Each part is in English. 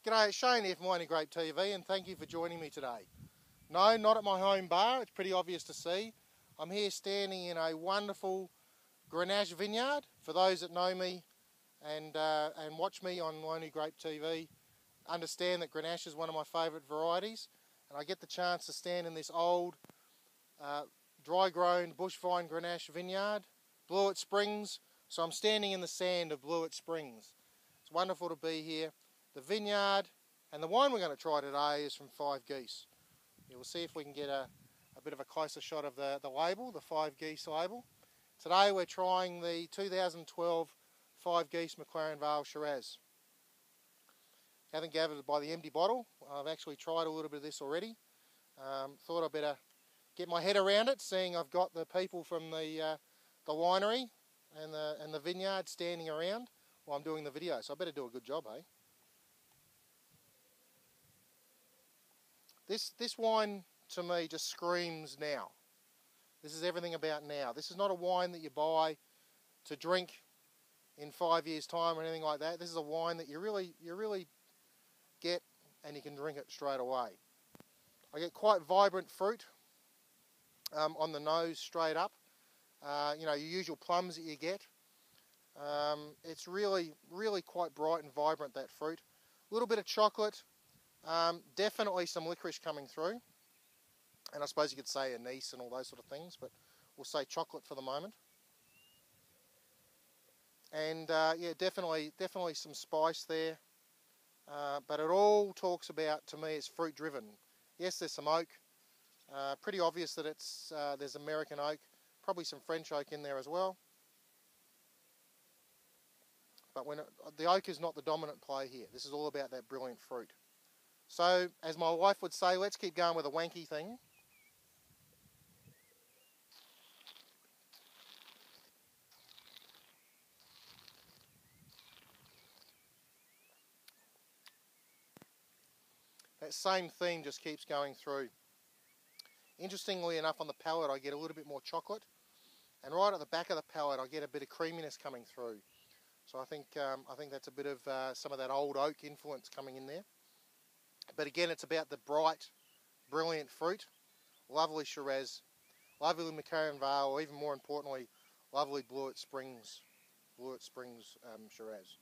G'day, it's Shane here from Wine and Grape TV, and thank you for joining me today. No, not at my home bar, it's pretty obvious to see. I'm here standing in a wonderful Grenache vineyard. For those that know me and watch me on Wine and Grape TV, understand that Grenache is one of my favourite varieties, and I get the chance to stand in this old, dry-grown bush vine Grenache vineyard, Blewett Springs. So I'm standing in the sand of Blewett Springs. It's wonderful to be here. The vineyard and the wine we're going to try today is from Five Geese. We'll see if we can get a bit of a closer shot of the label, the Five Geese label. Today we're trying the 2012 Five Geese McLaren Vale Shiraz. Haven't gathered by the empty bottle. I've actually tried a little bit of this already. Thought I'd better get my head around it, seeing I've got the people from the winery and the vineyard standing around while I'm doing the video. So I better do a good job, eh? This wine, to me, just screams now. This is everything about now. This is not a wine that you buy to drink in 5 years' time or anything like that. This is a wine that you really get and you can drink it straight away. I get quite vibrant fruit on the nose straight up. You know, your usual plums that you get. It's really quite bright and vibrant, that fruit. A little bit of chocolate. Definitely some licorice coming through, and I suppose you could say anise and all those sort of things, but we'll say chocolate for the moment. And yeah, definitely some spice there, but it all talks about, to me, it's fruit driven. Yes, there's some oak, pretty obvious that it's there's American oak, probably some French oak in there as well. But the oak is not the dominant play here. This is all about that brilliant fruit. So, as my wife would say, let's keep going with a wanky thing. That same theme just keeps going through. Interestingly enough, on the palate I get a little bit more chocolate, and right at the back of the palate I get a bit of creaminess coming through. So I think that's a bit of some of that old oak influence coming in there. But again, it's about the bright, brilliant fruit, lovely Shiraz, lovely McLaren Vale, or even more importantly, lovely Blewett Springs Shiraz.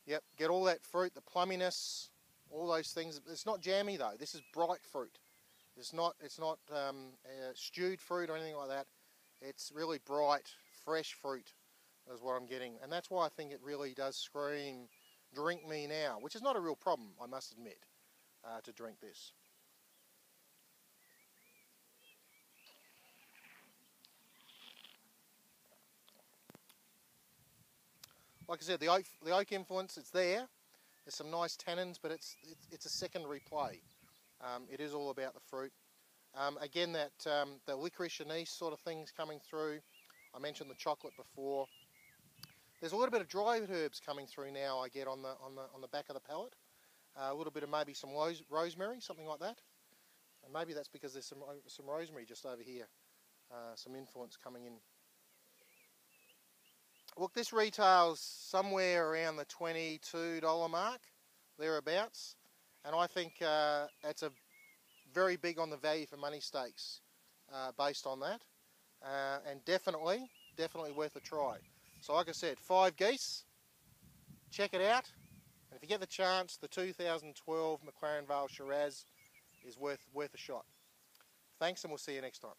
Yep, get all that fruit, the plumminess, all those things. It's not jammy though. This is bright fruit. It's not stewed fruit or anything like that. It's really bright, fresh fruit is what I'm getting, and that's why I think it really does scream drink me now, which is not a real problem, I must admit, to drink this. Like I said, the oak influence, it's there. There's some nice tannins, but it's a secondary play. It is all about the fruit. Again, the licorice anise sort of things coming through. I mentioned the chocolate before. There's a little bit of dried herbs coming through now. I get on the back of the palate. A little bit of maybe some rosemary, something like that. And maybe that's because there's some rosemary just over here. Some influence coming in. Look, this retails somewhere around the $22 mark, thereabouts. And I think it's a very big on the value for money stakes based on that. And definitely worth a try. So like I said, Five Geese, check it out. And if you get the chance, the 2012 McLaren Vale Shiraz is worth a shot. Thanks, and we'll see you next time.